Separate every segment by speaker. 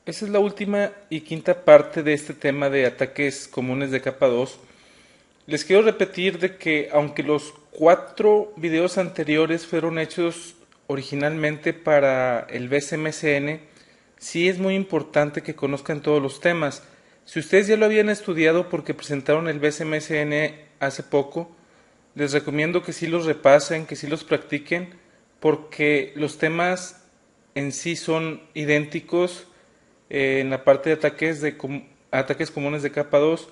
Speaker 1: Esa es la última y quinta parte de este tema de ataques comunes de capa 2. Les quiero repetir de que aunque los 4 videos anteriores fueron hechos originalmente para el BSMCN, sí es muy importante que conozcan todos los temas. Si ustedes ya lo habían estudiado porque presentaron el BSMCN hace poco, les recomiendo que sí los repasen, que sí los practiquen, porque los temas en sí son idénticos en la parte de ataques comunes de capa 2.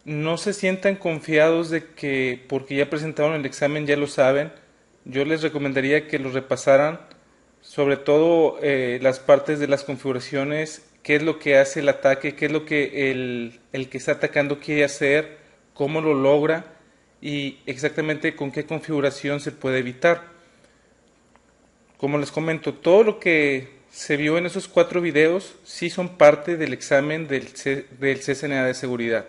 Speaker 1: No se sientan confiados de que porque ya presentaron el examen ya lo saben. Yo les recomendaría que lo repasaran, sobre todo las partes de las configuraciones, qué es lo que hace el ataque, qué es lo que el que está atacando quiere hacer, cómo lo logra y exactamente con qué configuración se puede evitar. Como les comento, todo lo que se vio en esos 4 videos sí son parte del examen del CCNA de seguridad.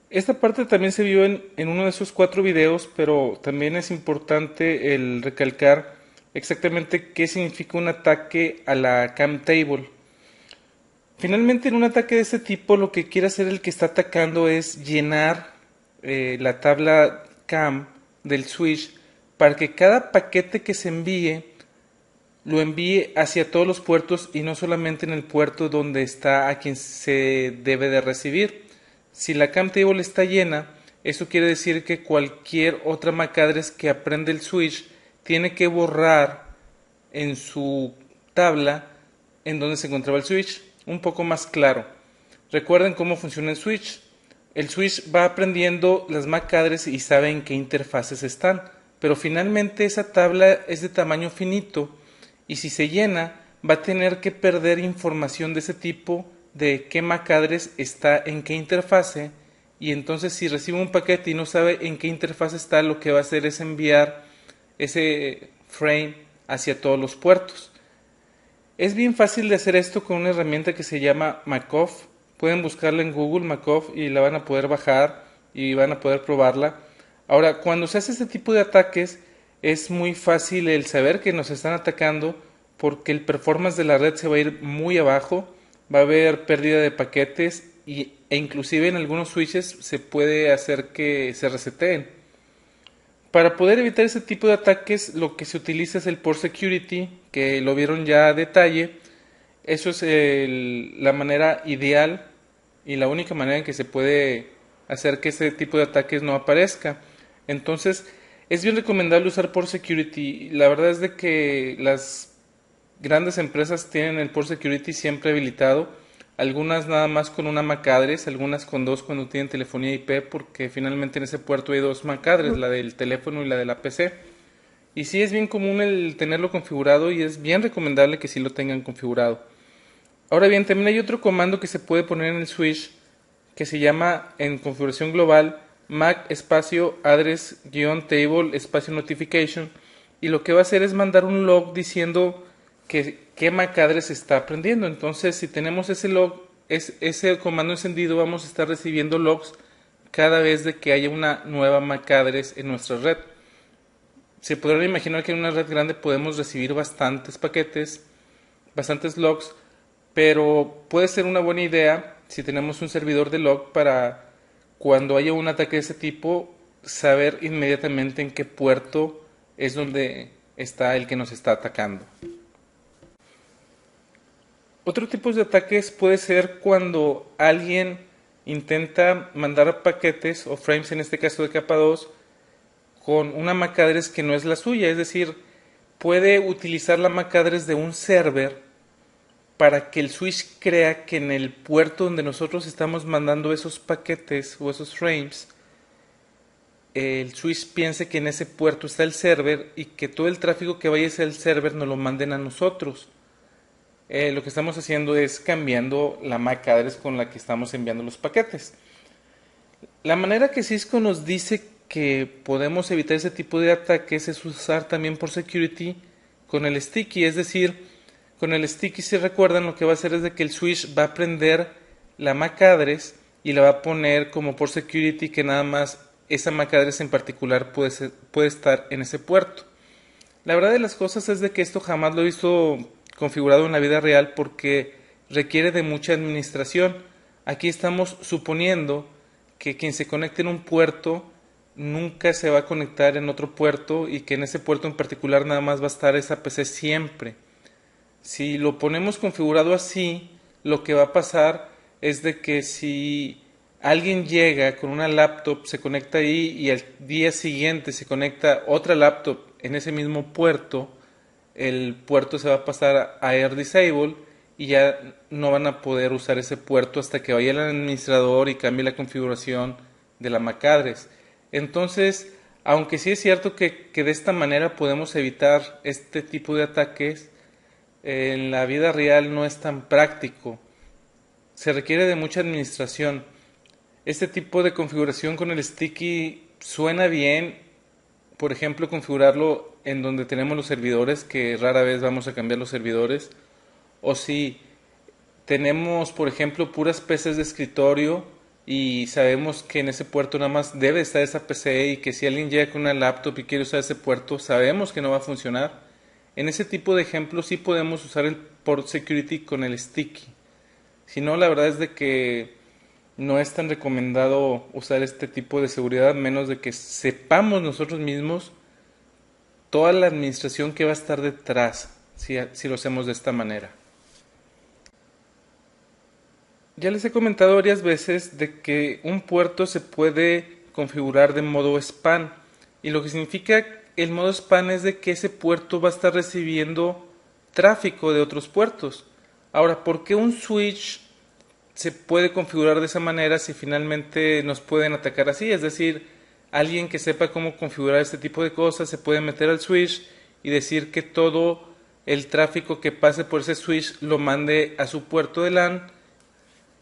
Speaker 1: Esta parte también se vio en uno de esos 4 videos, pero también es importante el recalcar exactamente qué significa un ataque a la cam table. Finalmente, en un ataque de este tipo, lo que quiere hacer el que está atacando es llenar la tabla cam del switch para que cada paquete que se envíe lo envíe hacia todos los puertos y no solamente en el puerto donde está a quien se debe de recibir. Si la cam table está llena, eso quiere decir que cualquier otra MAC address que aprende el switch tiene que borrar en su tabla en donde se encontraba el switch un poco más claro. Recuerden cómo funciona el switch. El switch va aprendiendo las MAC address y sabe en qué interfaces están, pero finalmente esa tabla es de tamaño finito y si se llena va a tener que perder información de ese tipo, de qué MAC address está en qué interfase, y entonces si recibe un paquete y no sabe en qué interfase está, lo que va a hacer es enviar ese frame hacia todos los puertos. Es bien fácil de hacer esto con una herramienta que se llama MACOF. Pueden buscarla en Google, MACOF, y la van a poder bajar y van a poder probarla. Ahora, cuando se hace este tipo de ataques, es muy fácil el saber que nos están atacando porque el performance de la red se va a ir muy abajo, va a haber pérdida de paquetes e inclusive en algunos switches se puede hacer que se reseteen. Para poder evitar ese tipo de ataques, lo que se utiliza es el Port Security, que lo vieron ya a detalle. Eso es la manera ideal y la única manera en que se puede hacer que ese tipo de ataques no aparezca. Entonces, es bien recomendable usar Port Security. La verdad es de que las grandes empresas tienen el Port Security siempre habilitado. Algunas nada más con una MAC address, algunas con 2 cuando tienen telefonía IP, porque finalmente en ese puerto hay 2 MAC address, la del teléfono y la de la PC. Y sí es bien común el tenerlo configurado y es bien recomendable que sí lo tengan configurado. Ahora bien, también hay otro comando que se puede poner en el switch que se llama en configuración global MAC espacio address table espacio notification, y lo que va a hacer es mandar un log diciendo que qué MAC address está aprendiendo. Entonces, si tenemos ese log, ese comando encendido, vamos a estar recibiendo logs cada vez de que haya una nueva MAC address en nuestra red. Se podrán imaginar que en una red grande podemos recibir bastantes paquetes, bastantes logs, pero puede ser una buena idea si tenemos un servidor de log para cuando haya un ataque de ese tipo saber inmediatamente en qué puerto es donde está el que nos está atacando. Otro tipo de ataques puede ser cuando alguien intenta mandar paquetes o frames, en este caso de capa 2, con una MAC address que no es la suya, es decir, puede utilizar la MAC address de un server para que el switch crea que en el puerto donde nosotros estamos mandando esos paquetes o esos frames, el switch piense que en ese puerto está el server y que todo el tráfico que vaya hacia el server nos lo manden a nosotros. Lo que estamos haciendo es cambiando la MAC address con la que estamos enviando los paquetes. La manera que Cisco nos dice que podemos evitar ese tipo de ataques es usar también por security con el sticky, es decir, con el sticky, si recuerdan, lo que va a hacer es de que el switch va a prender la MAC address y la va a poner como por security que nada más esa MAC address en particular puede estar en ese puerto. La verdad de las cosas es de que esto jamás lo he visto configurado en la vida real porque requiere de mucha administración. Aquí estamos suponiendo que quien se conecte en un puerto nunca se va a conectar en otro puerto y que en ese puerto en particular nada más va a estar esa PC siempre. Si lo ponemos configurado así, lo que va a pasar es de que si alguien llega con una laptop, se conecta ahí y al día siguiente se conecta otra laptop en ese mismo puerto, el puerto se va a pasar a Air Disable y ya no van a poder usar ese puerto hasta que vaya el administrador y cambie la configuración de la MAC address. Entonces, aunque sí es cierto que de esta manera podemos evitar este tipo de ataques, en la vida real no es tan práctico. Se requiere de mucha administración. Este tipo de configuración con el sticky suena bien, por ejemplo, configurarlo en donde tenemos los servidores, que rara vez vamos a cambiar los servidores, o si tenemos, por ejemplo, puras PCs de escritorio y sabemos que en ese puerto nada más debe estar esa PC y que si alguien llega con una laptop y quiere usar ese puerto, sabemos que no va a funcionar. En ese tipo de ejemplos sí podemos usar el port security con el sticky. Si no, la verdad es de que no es tan recomendado usar este tipo de seguridad, menos de que sepamos nosotros mismos toda la administración que va a estar detrás si lo hacemos de esta manera. Ya les he comentado varias veces de que un puerto se puede configurar de modo span, y lo que significa el modo span es de que ese puerto va a estar recibiendo tráfico de otros puertos. Ahora, ¿por qué un switch se puede configurar de esa manera si finalmente nos pueden atacar así? Es decir, alguien que sepa cómo configurar este tipo de cosas se puede meter al switch y decir que todo el tráfico que pase por ese switch lo mande a su puerto de LAN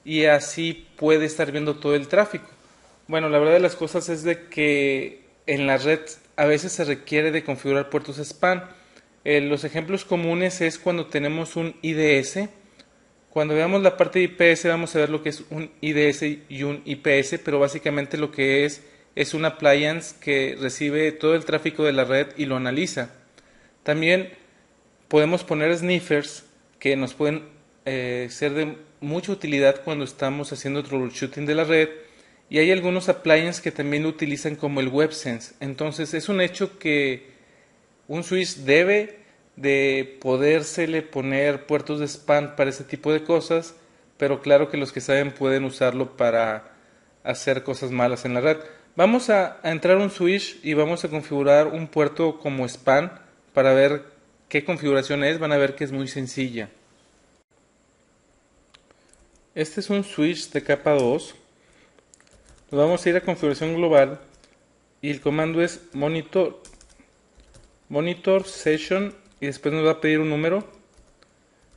Speaker 1: y así puede estar viendo todo el tráfico. Bueno, la verdad de las cosas es de que en la red a veces se requiere de configurar puertos span. Los ejemplos comunes es cuando tenemos un IDS. Cuando veamos la parte de IPS vamos a ver lo que es un IDS y un IPS, pero básicamente lo que es un appliance que recibe todo el tráfico de la red y lo analiza. También podemos poner sniffers que nos pueden ser de mucha utilidad cuando estamos haciendo troubleshooting de la red, y hay algunos appliances que también lo utilizan como el WebSense. Entonces es un hecho que un switch debe de podérsele poner puertos de spam para ese tipo de cosas, pero claro que los que saben pueden usarlo para hacer cosas malas en la red. Vamos a entrar a un switch y vamos a configurar un puerto como spam para ver qué configuración es. Van a ver que es muy sencilla. Este es un switch de capa 2. Nos vamos a ir a configuración global y el comando es monitor session y después nos va a pedir un número.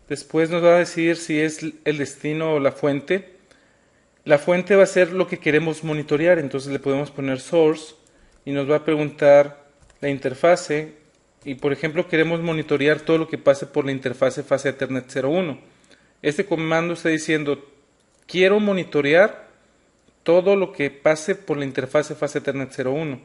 Speaker 1: Después nos va a decir si es el destino o la fuente. La fuente va a ser lo que queremos monitorear, entonces le podemos poner source y nos va a preguntar la interfase, y por ejemplo queremos monitorear todo lo que pase por la interfase fase Ethernet 01. Este comando está diciendo quiero monitorear todo lo que pase por la interfase fase Ethernet 01.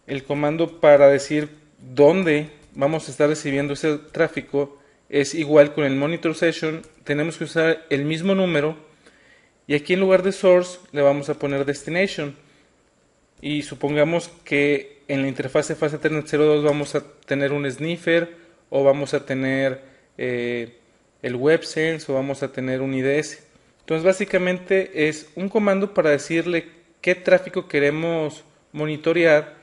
Speaker 1: El comando para decir dónde vamos a estar recibiendo ese tráfico es igual con el monitor session. Tenemos que usar el mismo número y aquí en lugar de source le vamos a poner destination, y supongamos que en la interfase fase Ethernet 02 vamos a tener un sniffer o vamos a tener el WebSense o vamos a tener un IDS. Entonces básicamente es un comando para decirle qué tráfico queremos monitorear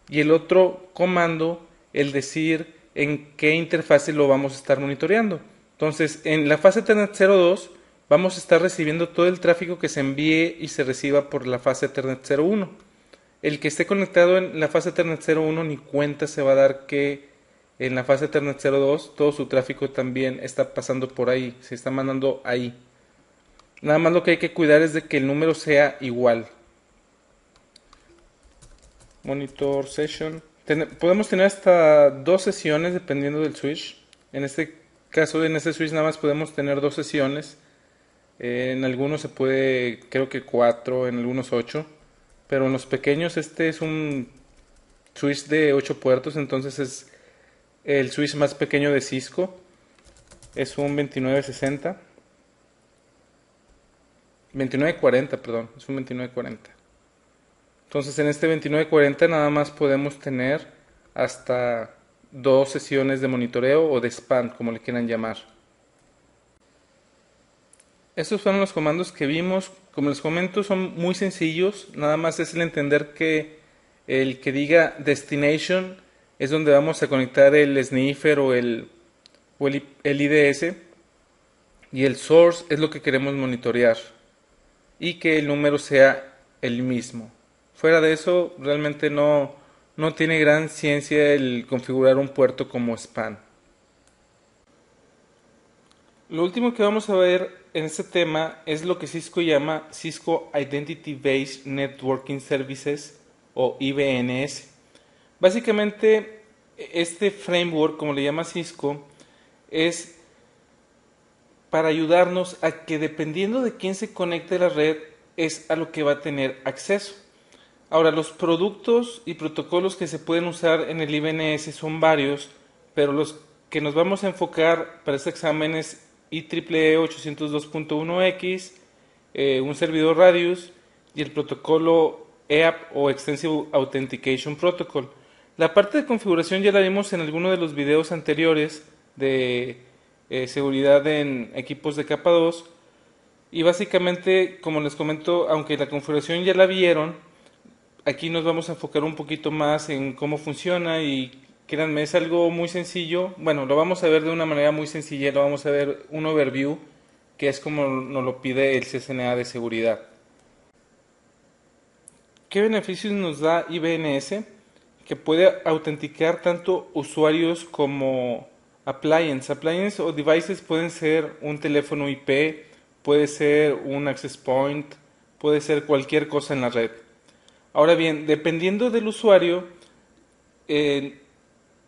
Speaker 1: y el otro comando el decir en qué interfase lo vamos a estar monitoreando. Entonces en la fase Ethernet 02 vamos a estar recibiendo todo el tráfico que se envíe y se reciba por la fase Ethernet 01. El que esté conectado en la fase Ethernet 01 ni cuenta se va a dar que en la fase Ethernet 02 todo su tráfico también está pasando por ahí, se está mandando ahí. Nada más lo que hay que cuidar es de que el número sea igual. Monitor session. Podemos tener hasta 2 sesiones dependiendo del switch. En este caso, en este switch nada más podemos tener 2 sesiones. En algunos se puede, creo que 4, en algunos 8. Pero en los pequeños este es un switch de 8 puertos, entonces es el switch más pequeño de Cisco. es un 2960, 2940, perdón, es un 2940. Entonces en este 2940 nada más podemos tener hasta dos sesiones de monitoreo o de span, como le quieran llamar. Estos fueron los comandos que vimos. Como les comento, son muy sencillos. Nada más es el entender que el que diga destination es donde vamos a conectar el sniffer el IDS, y el source es lo que queremos monitorear y que el número sea el mismo. Fuera de eso, realmente no tiene gran ciencia el configurar un puerto como span. Lo último que vamos a ver en este tema es lo que Cisco llama Cisco Identity Based Networking Services o IBNS. Básicamente, este framework, como le llama Cisco, es para ayudarnos a que dependiendo de quién se conecte a la red es a lo que va a tener acceso. Ahora, los productos y protocolos que se pueden usar en el IBNS son varios, pero los que nos vamos a enfocar para este examen es IEEE 802.1x, un servidor Radius y el protocolo EAP o Extensive Authentication Protocol. La parte de configuración ya la vimos en alguno de los videos anteriores de seguridad en equipos de capa 2, y básicamente, como les comento, aunque la configuración ya la vieron, aquí nos vamos a enfocar un poquito más en cómo funciona y créanme, es algo muy sencillo. Bueno, lo vamos a ver de una manera muy sencilla, lo vamos a ver un overview, que es como nos lo pide el CCNA de seguridad. ¿Qué beneficios nos da IBNS? Que puede autenticar tanto usuarios como appliances. Appliances o devices pueden ser un teléfono IP, puede ser un access point, puede ser cualquier cosa en la red. Ahora bien, dependiendo del usuario,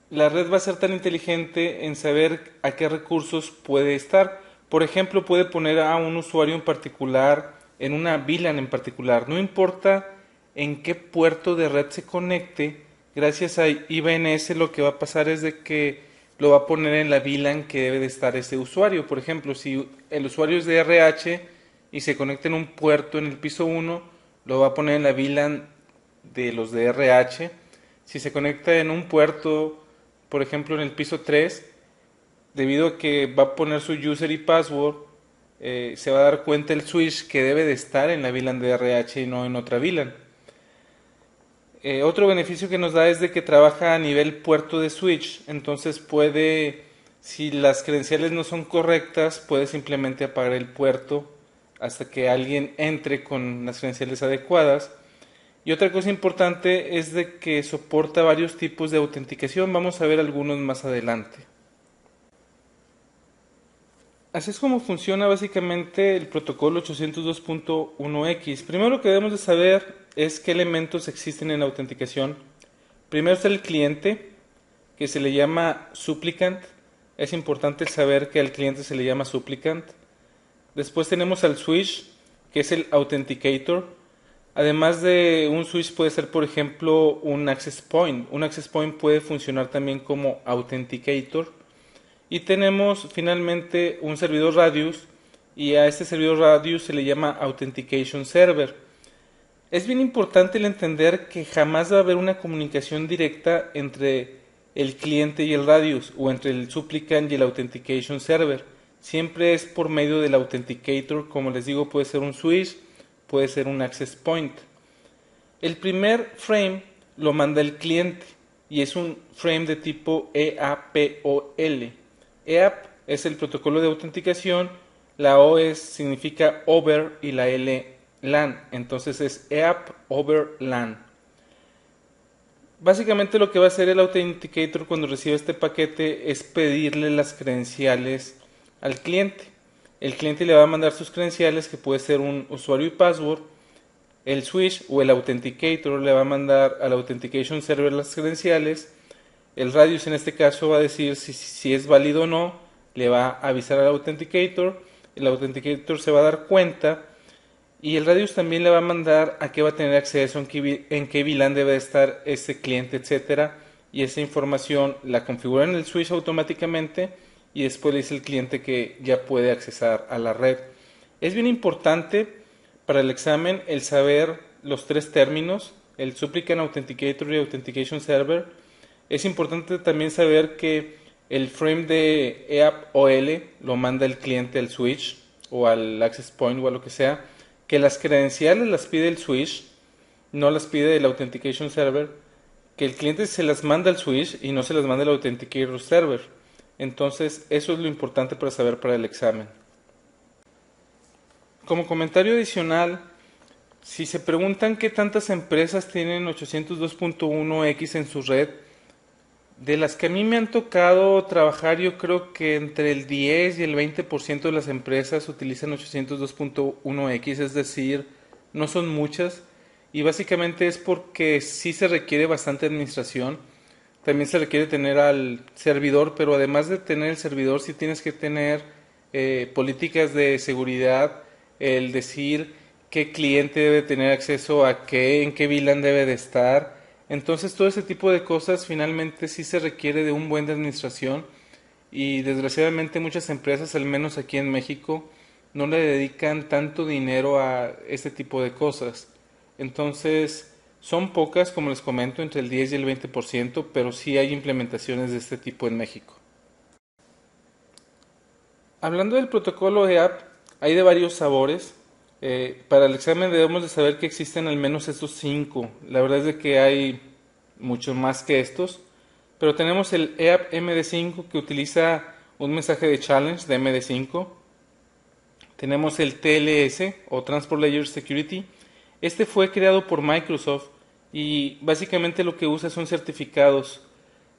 Speaker 1: la red va a ser tan inteligente en saber a qué recursos puede estar. Por ejemplo, puede poner a un usuario en particular en una VLAN en particular. No importa en qué puerto de red se conecte, gracias a IBNS lo que va a pasar es de que lo va a poner en la VLAN que debe de estar ese usuario. Por ejemplo, si el usuario es de RH y se conecta en un puerto en el piso 1, lo va a poner en la VLAN de los de RH. Si se conecta en un puerto, por ejemplo en el piso 3, debido a que va a poner su user y password, se va a dar cuenta el switch que debe de estar en la VLAN de RH y no en otra VLAN. Otro beneficio que nos da es de que trabaja a nivel puerto de switch, entonces puede, si las credenciales no son correctas, puede simplemente apagar el puerto hasta que alguien entre con las credenciales adecuadas. Y otra cosa importante es de que soporta varios tipos de autenticación, vamos a ver algunos más adelante. Así es como funciona básicamente el protocolo 802.1x. Primero lo que debemos de saber es qué elementos existen en la autenticación. Primero está el cliente, que se le llama supplicant. Es importante saber que al cliente se le llama supplicant. Después tenemos al switch, que es el authenticator. Además de un switch puede ser, por ejemplo, un access point. Un access point puede funcionar también como authenticator. Y tenemos finalmente un servidor Radius, y a este servidor Radius se le llama Authentication Server. Es bien importante el entender que jamás va a haber una comunicación directa entre el cliente y el Radius, o entre el supplicant y el Authentication Server. Siempre es por medio del Authenticator, como les digo, puede ser un switch, puede ser un access point. El primer frame lo manda el cliente y es un frame de tipo EAPOL. EAP es el protocolo de autenticación, la O significa over y la L LAN, entonces es EAP over LAN. Básicamente lo que va a hacer el Authenticator cuando recibe este paquete es pedirle las credenciales al cliente. El cliente le va a mandar sus credenciales, que puede ser un usuario y password. El switch o el Authenticator le va a mandar al Authentication Server las credenciales. El Radius en este caso va a decir si es válido o no, le va a avisar al Authenticator, el Authenticator se va a dar cuenta y el Radius también le va a mandar a qué va a tener acceso, en qué VLAN debe estar ese cliente, etcétera, y esa información la configura en el switch automáticamente y después le dice al cliente que ya puede accesar a la red. Es bien importante para el examen el saber los tres términos, el Supplicant Authenticator y Authentication Server. Es importante también saber que el frame de EAP-OL lo manda el cliente al switch o al access point o a lo que sea, que las credenciales las pide el switch, no las pide el Authentication Server, que el cliente se las manda al switch y no se las manda el Authenticator Server. Entonces, eso es lo importante para saber para el examen. Como comentario adicional, si se preguntan qué tantas empresas tienen 802.1x en su red, de las que a mí me han tocado trabajar, yo creo que entre el 10 y el 20% de las empresas utilizan 802.1x, es decir, no son muchas, y básicamente es porque sí se requiere bastante administración. También se requiere tener al servidor, pero además de tener el servidor, sí tienes que tener políticas de seguridad, el decir qué cliente debe tener acceso a qué, en qué VLAN debe de estar. Entonces todo ese tipo de cosas finalmente sí se requiere de un buen de administración y desgraciadamente muchas empresas, al menos aquí en México, no le dedican tanto dinero a este tipo de cosas. Entonces son pocas, como les comento, entre el 10 y el 20%, pero sí hay implementaciones de este tipo en México. Hablando del protocolo EAP, hay de varios sabores. Para el examen debemos de saber que existen al menos estos 5. La verdad es de que hay muchos más que estos. Pero tenemos el EAP MD5 que utiliza un mensaje de challenge de MD5. Tenemos el TLS o Transport Layer Security. Este fue creado por Microsoft y básicamente lo que usa son certificados.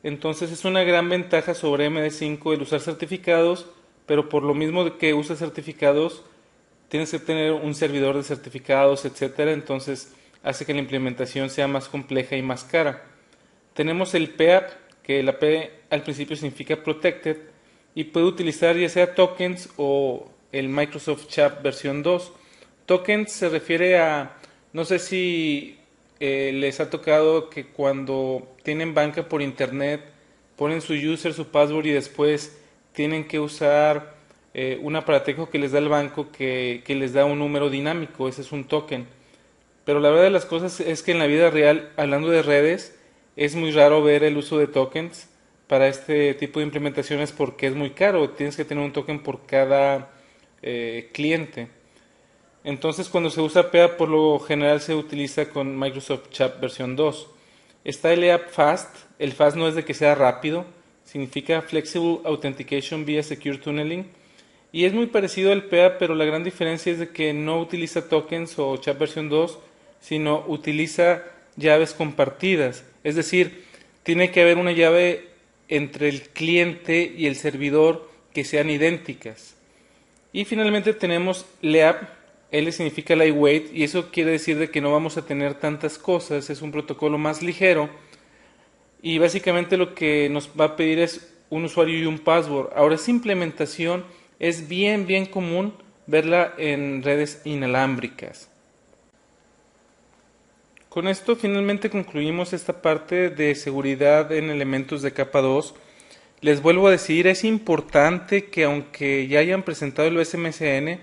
Speaker 1: Entonces es una gran ventaja sobre MD5 el usar certificados, pero por lo mismo de que usa certificados, tienes que tener un servidor de certificados, etcétera. Entonces hace que la implementación sea más compleja y más cara. Tenemos el PAP, que la P al principio significa Protected, y puede utilizar ya sea tokens o el Microsoft Chat versión 2. Tokens se refiere a, no sé si les ha tocado que cuando tienen banca por internet ponen su user, su password y después tienen que usar un aparatejo que les da el banco que les da un número dinámico, ese es un token. Pero la verdad de las cosas es que en la vida real, hablando de redes, es muy raro ver el uso de tokens para este tipo de implementaciones porque es muy caro, tienes que tener un token por cada cliente. Entonces cuando se usa PEA por lo general se utiliza con Microsoft Chat versión 2. Está el EAP Fast, el Fast no es de que sea rápido, significa Flexible Authentication via Secure Tunneling y es muy parecido al PEA, pero la gran diferencia es de que no utiliza tokens o Chat versión 2, sino utiliza llaves compartidas, es decir, tiene que haber una llave entre el cliente y el servidor que sean idénticas. Y finalmente tenemos LEAP, L significa lightweight y eso quiere decir de que no vamos a tener tantas cosas, es un protocolo más ligero y básicamente lo que nos va a pedir es un usuario y un password. Ahora esa implementación es bien común verla en redes inalámbricas. Con esto finalmente concluimos esta parte de seguridad en elementos de capa 2. Les vuelvo a decir, es importante que aunque ya hayan presentado el BSMSN,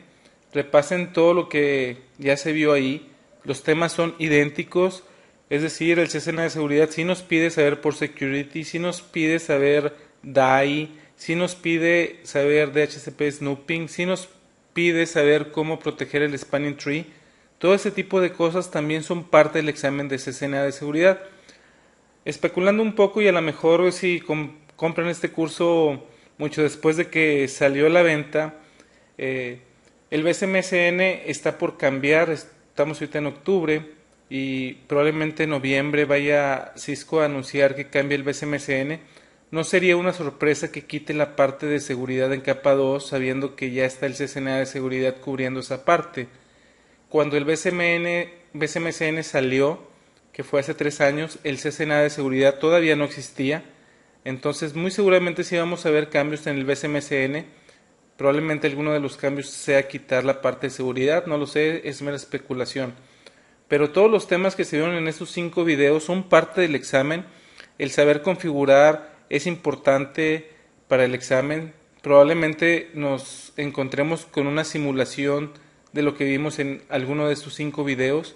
Speaker 1: repasen todo lo que ya se vio ahí. Los temas son idénticos, es decir, el CCNA de seguridad sí nos pide saber por security, sí nos pide saber DAI, sí nos pide saber DHCP snooping, sí nos pide saber cómo proteger el spanning tree. Todo ese tipo de cosas también son parte del examen de CCNA de seguridad. Especulando un poco y a lo mejor si compran este curso mucho después de que salió a la venta, el BSMSN está por cambiar, estamos ahorita en octubre y probablemente en noviembre vaya Cisco a anunciar que cambie el BSMSN. No sería una sorpresa que quite la parte de seguridad en capa 2 sabiendo que ya está el CCNA de seguridad cubriendo esa parte. Cuando el BSMSN salió, que fue hace 3 años, el CCNA de seguridad todavía no existía. Entonces muy seguramente sí vamos a ver cambios en el BSMSN. Probablemente alguno de los cambios sea quitar la parte de seguridad, no lo sé, es mera especulación. Pero todos los temas que se vieron en estos 5 videos son parte del examen. El saber configurar es importante para el examen. probablemente nos encontremos con una simulación de lo que vimos en alguno de estos 5 videos.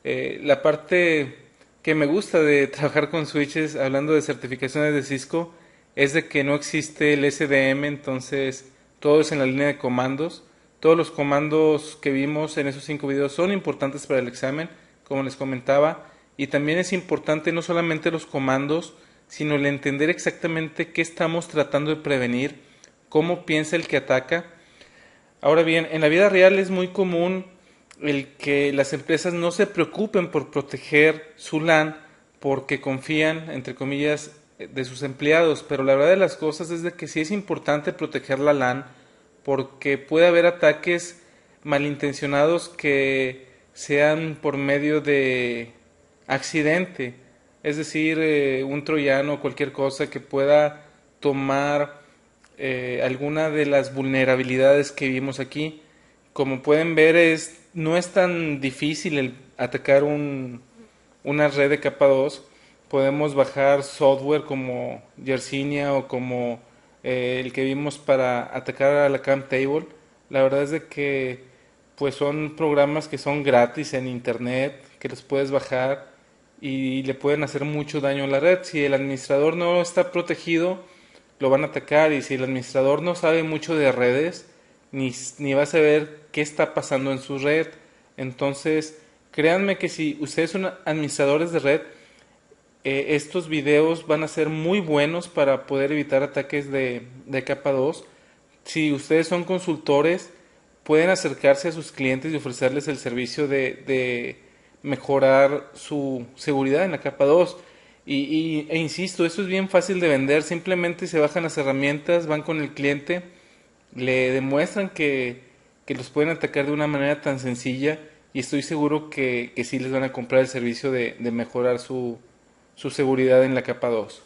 Speaker 1: La parte que me gusta de trabajar con switches, hablando de certificaciones de Cisco, es de que no existe el SDM, entonces todo es en la línea de comandos. Todos los comandos que vimos en esos 5 videos son importantes para el examen, como les comentaba, y también es importante no solamente los comandos, sino el entender exactamente qué estamos tratando de prevenir, cómo piensa el que ataca. Ahora bien, en la vida real es muy común el que las empresas no se preocupen por proteger su LAN porque confían, entre comillas, de sus empleados, pero la verdad de las cosas es de que sí es importante proteger la LAN porque puede haber ataques malintencionados que sean por medio de accidente, es decir, un troyano o cualquier cosa que pueda tomar alguna de las vulnerabilidades que vimos aquí. Como pueden ver, no es tan difícil el atacar una red de capa 2. Podemos bajar software como Yersinia o como el que vimos para atacar a la Cam Table. La verdad es de que pues son programas que son gratis en internet, que los puedes bajar y le pueden hacer mucho daño a la red. Si el administrador no está protegido, lo van a atacar, y si el administrador no sabe mucho de redes, ni va a saber qué está pasando en su red. Entonces, créanme que si ustedes son administradores de red, estos videos van a ser muy buenos para poder evitar ataques de capa 2. Si ustedes son consultores, pueden acercarse a sus clientes y ofrecerles el servicio de mejorar su seguridad en la capa 2. E insisto, eso es bien fácil de vender. Simplemente se bajan las herramientas, van con el cliente, le demuestran que los pueden atacar de una manera tan sencilla, y estoy seguro que sí les van a comprar el servicio de mejorar su seguridad en la capa 2.